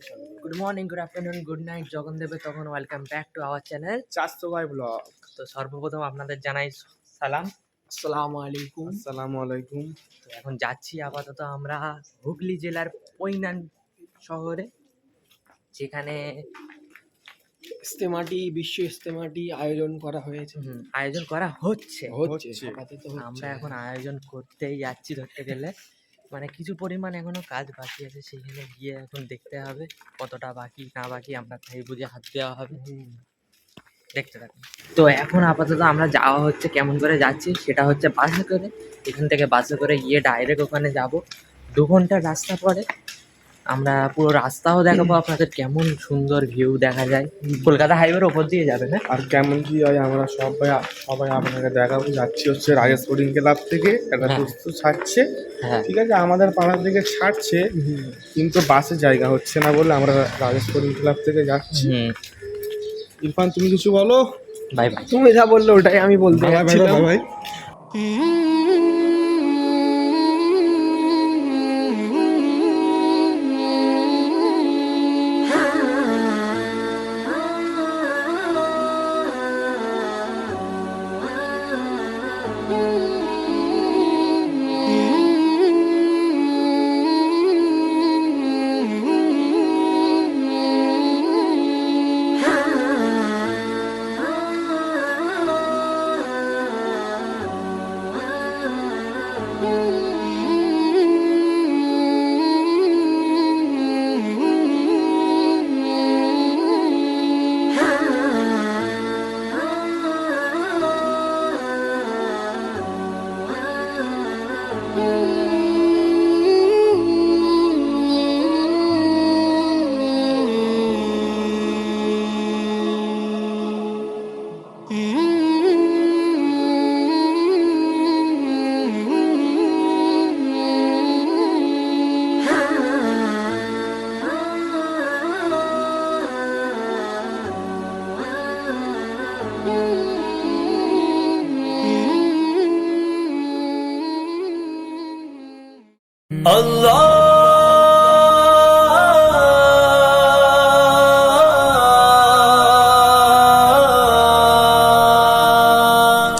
Good morning, good afternoon, good night, যখন দেবে তখন welcome back to our channel চারশো ভাই ব্লগ। তো সর্বপ্রথম আপনাদের জানাই সালাম, আসসালামু আলাইকুম। আসসালামু আলাইকুম। তো এখন যাচ্ছি আপাতত আমরা হুগলি জেলার পৈনান শহরে, যেখানে ইস্তেমাটি বিশ্ব ইস্তেমাটি আয়োজন করা হয়েছে। আয়োজন করা হচ্ছে। আপাতত আমরা এখন আয়োজন করতেই যাচ্ছি ধরতে গেলে, মানে কিছু পরিমাণ এখনো কাজ বাকি আছে, সেখানে গিয়ে এখন দেখতে হবে কতটা বাকি না বাকি, আমরা তাই বুঝে হাত দেওয়া হবে। দেখতে থাকুন। তো এখন আপাতত আমরা যাওয়া হচ্ছে, কেমন করে যাচ্ছি সেটা হচ্ছে বাসে করে। এখান থেকে বাসে করে গিয়ে ডাইরেক্ট ওখানে যাব। 2 ঘন্টার রাস্তা পরে আমরা পুরো রাস্তাও দেখাবো আপনাদের, কেমন সুন্দর ভিউ দেখা যায়। কলকাতা হাইওয়ের ওপর দিয়ে যাবে না, আর কেমন কি হয় আমরা সবাই আপনাকে দেখাবো। যাচ্ছি হচ্ছে রাজেশ স্পোর্টিং ক্লাব থেকে একটা দোস্ত ছাড়ছে। হ্যাঁ ঠিক আছে, আমাদের পাড়ার দিকে ছাড়ছে, কিন্তু বাসে জায়গা হচ্ছে না বলে আমরা রাজেশ স্পোর্টিং ক্লাব থেকে যাচ্ছি। ইরফান তুমি কিছু বলো। Bye bye. তুমি যা বললে ওটাই আমি বলতে যাচ্ছিলাম। ভাই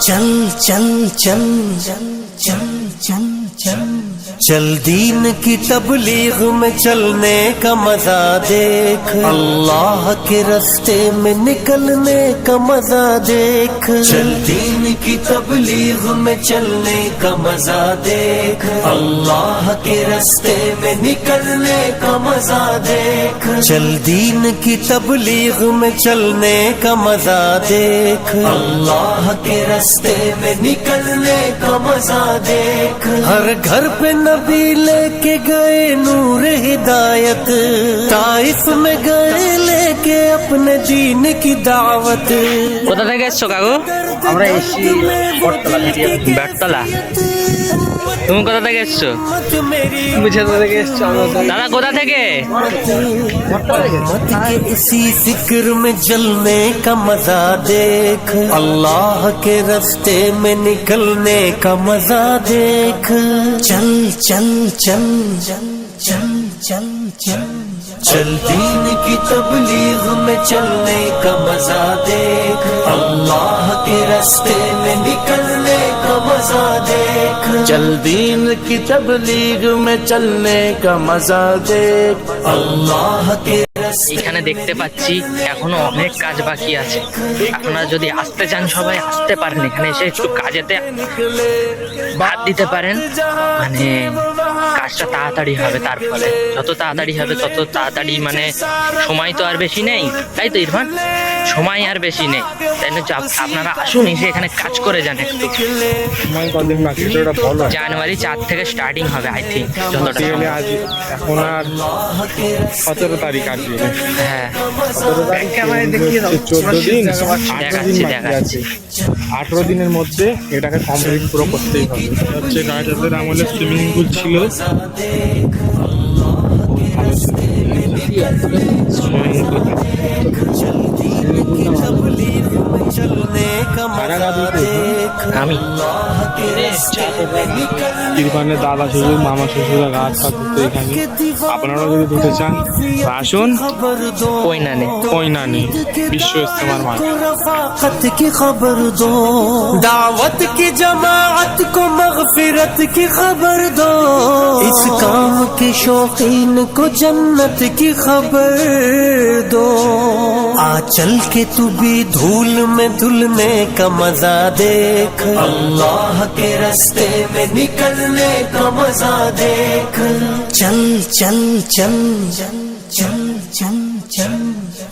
चल चल चल चल चल चल चल चल दीन की तबलीग में चलने का मजा देख, अल्लाह के रास्ते में निकलने का मजा देख। चल दीन की तबलीग में चलने का मजा देख, अल्लाह के रास्ते में निकलने का मजा देख। चल दीन की तबलीग में चलने का मजा देख, अल्लाह के रास्ते में निकलने का मजा देख। हर घर पे नबी लेके गए नूर हिदायत, ताइफ में गए लेके अपने दीन की दावत। কোথা থেকে এসছো কাকু? আমরা এসছি বটতলা। তুমি কোথা থেকে এসছো? তুমি ছেলে থেকে এসছো। দাদা কোথা থেকে? इसी जिक्र में जलने का मजा देख, अल्लाह के रास्ते में निकलने का मजा देख। चल चल चल चल चल चल चल चल दीन की तबलीग में चलने का मजा देख, अल्लाह के रास्ते में निकलने का मजा देख। चल दीन की तबलीग में चलने का मजा देख, अल्लाह के এখানে দেখতে পাচ্ছি এখনো অনেক কাজ বাকি আছে। আপনারা যদি আসতে চান সবাই আসতে পারেন, এখানে এসে একটু কাজেতে বাদ দিতে পারেন, মানে কাজটা তাড়াতাড়ি হবে। তার ফলে যত তাড়াতাড়ি হবে তত তাড়াতাড়ি, মানে সময় তো আর বেশি নেই, তাই তো ইরফান? সময় আর বেশি নেই, তাই না? আপনারা আসুন, এসে এখানে কাজ করে যান একটু। জানুয়ারি 4 থেকে স্টার্টিং হবে আই থিঙ্ক, যতটা এখন আর 17 তারিখ আর কি। হ্যাঁ 14 দিন, 18 দিনের মধ্যে এটাকে কমপ্লিট পুরো করতেই হবে। হচ্ছে রাজাদের আমলে সুইমিং পুল ছিল, चलने का मजा देख, আমি अल्लाह के रास्ते में निकलने ইরফানের দাদা শ্বশুর মামা শ্বশুরা গাছ পাচ্ছে এখানে, আপনারাও যদি ঢুকে চান আসুন। खबर दो ওই না নে ওইনানি বিশ্ব ইস্তেমার মাঠ। को रफाकत की खबर दो दावत की जमाअत को मगफिरत की खबर दो इस काम के शौकीन को जन्नत की खबर दो आ चल के तू भी धूल में धुलने का मजा देख अल्लाह के रास्ते में निकलने का मजा देख चल चल चल चल चल चल चल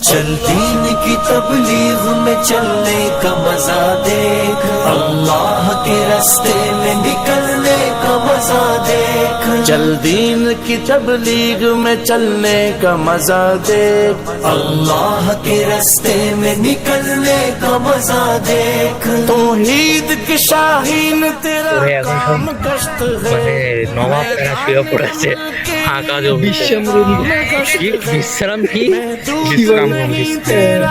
चल दीन की तबलीग में चलने का मजा देख अल्लाह के रास्ते में निकलने का मजा देख चल दीन की तबलीग में चलने का मजा देख अल्लाह के रास्ते में निकलने का मजा देख तौहीद की शाहीन तेरा ওরে এখন সব काम कश्त है মানে নবাব প্যারা শুয়ে পড়েছে ফাঁকা জমি বিশ্রাম রুম বিশ্রাম কি বিশ্রাম রুম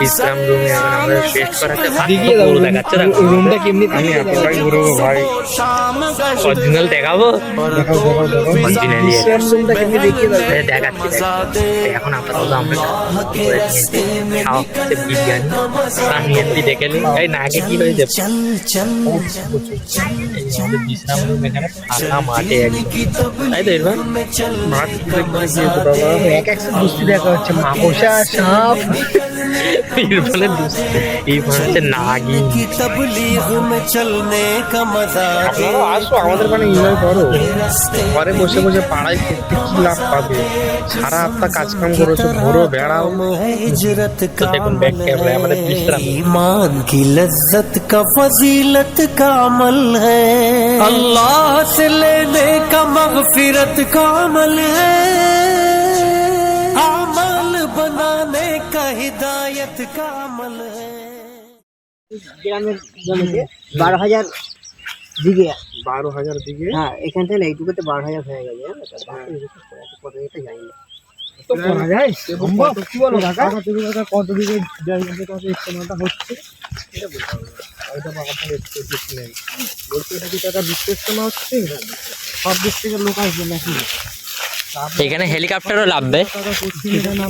বিশ্রাম রুমে এখন আমরা টেস্ট করাতে পুরো দেখাচ্ছে দেখো রুমটা কেমনি আমি এতটাই ঘুরবো ভাই, शाम कश्त অরিজিনাল দেখাবো অরিজিনালি দেখাচ্ছি এখন আপাতত আমরা খাওয়া হচ্ছে বিরিয়ানি নিয়েছি দেখে নিই এই না আগে কি হয়েছে चल चल এই আমাদের বিশ্রাম রুম এখানে ফাঁকা মাঠে একদম তাই তো এরকম में चल মাঠ এক এক দুস্তি দেখা হচ্ছে মাকড়সা সাপ এর ফলে এই হচ্ছে নাগিন की तबलीग में चलने का मजा আপনারাও আসো আমাদের মানে এনজয় করো। ঘরে বসে বসে পাড়ায় খেতে কি লাভ পাবে, সারা হপ্তাহ কাজ কাম করেছো, ঘোরো বেড়াও। है हिजरत का देखो बैक कैमरा हमारे विश्राम ईमान की लज्जत का फजीलत का अमल है अल्लाह से लेने का मगफिरत का अमल है अमल बनाने का हिदायत का अमल है গ্রামের জমিতে 12,000 দিকে 12,000 দিকে হ্যাঁ এখান থেকে এইটুকুতে 12,000 হয়ে গেছে কত এটা জানি না কি বলো কাকা, কত দিকে ইস্তেমাটা হচ্ছে এটা বলতে হবে। ওইটা আপনার এক্সপেক্টেড নেই বলতে, এটা কি টাকা বিশ্ব ইস্তেমা হচ্ছে, সব দিক থেকে লোক আসবে নাকি? এখানে হেলিকপ্টারও লাভবে টাকা করছেন এখানে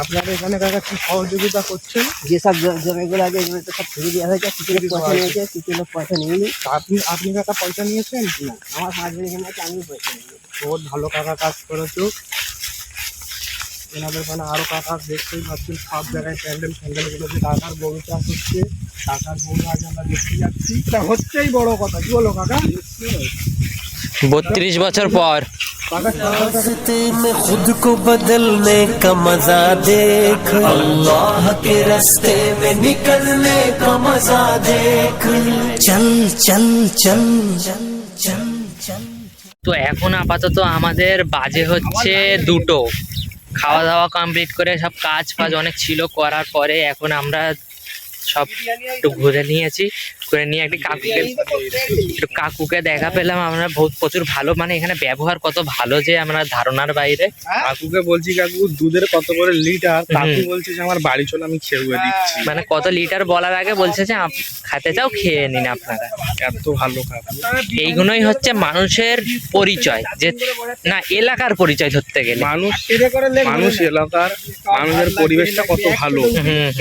আপনারা এখানে কাকা কি সহযোগিতা করছেন? যেসব জমিগুলো আছে এগুলো তো সব ফিরে দেওয়া হয়েছে, কিছু লোক পয়সা নিয়েছে, কিছু লোক পয়সা নিয়েনি। আপনি কাকা পয়সা নিয়েছেন? না আমার 5 জন এখানে আছে, আমি পয়সা নিয়েছি। বহুত ভালো কাকা কাজ করেছো। এনাদের মানে আরো কাকা দেখতেই পাচ্ছেন সব জায়গায় প্যান্ডেল গুলোতে কাকার গরু চাষ হচ্ছে, কাকার গরু আজ আমরা দেখতে যাচ্ছি, এটা হচ্ছেই বড় কথা। কি বলো কাকা? 32 বছর পর কাকা रास्ते में खुद को बदलने का मजा देख अल्लाह के रास्ते में निकलने का मजा देख चल चल चल चल चल चल তো এখন আপাতত আমাদের বাজে হচ্ছে 2টো, খাওয়া দাওয়া কমপ্লিট করে সব কাজ ফাজ অনেক ছিল করার পরে এখন আমরা সব একটু ঘুরে নিয়েছি, করে নিয়ে একটু কাকুকে দেখা পেলাম আমরা, প্রচুর ভালো, মানে এখানে ব্যবহার কত ভালো যে আমরা ধারণার বাইরে। কাকুকে বলছি কাকু দুধের কত করে লিটার, কাকু বলছে যে আমার বাড়ি চলে আমি খেয়ে দিচ্ছি। মানে কত লিটার বলার আগে বলছে যে খেতে চাও খেয়ে নিন আপনারা। এত ভালো কাকু। এইগুলোই হচ্ছে মানুষের পরিচয়, যে না এলাকার পরিচয় ধরতে গেলে মানুষ এলাকার মানুষের পরিবেশটা কত ভালো,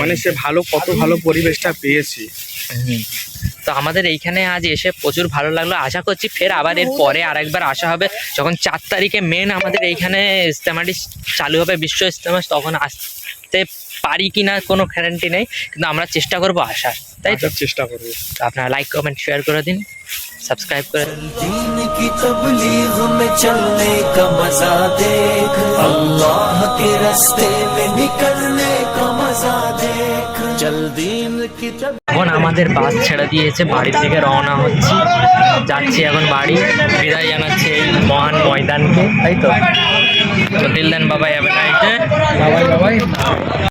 মানে সে ভালো কত ভালো পরিবেশটা পেয়েছে। তো আমাদের এইখানে আজ এসে প্রচুর ভালো লাগলো, আশা করছি ফের আবার এর পরে আরেকবার আসা হবে, যখন 4 তারিখে মেন আমাদের এইখানে ইজতেমাটি চালু হবে, বিশ্ব ইজতেমা, তখন আসতে পারি কিনা কোনো গ্যারান্টি নেই, কিন্তু আমরা চেষ্টা করবো আসার, তাই তো চেষ্টা করবো। আপনারা লাইক কমেন্ট শেয়ার করে দিন, सब्सक्राइब करें। दीन की तबलीग में चलने का मजा देख अल्लाह के रास्ते में निकलने का मजा देख चल दीन की এখন আমাদের বাস ছেড়ে দিয়েছে, বাড়ি থেকে রওনা হচ্ছি, যাচ্ছি এখন বাড়ি, বিদায় জানাচ্ছি এই মহান ময়দানকে, তাই তো টিল দেন বাবাই, হ্যাভ এ নাইস ডে, বাবাই বাবাই।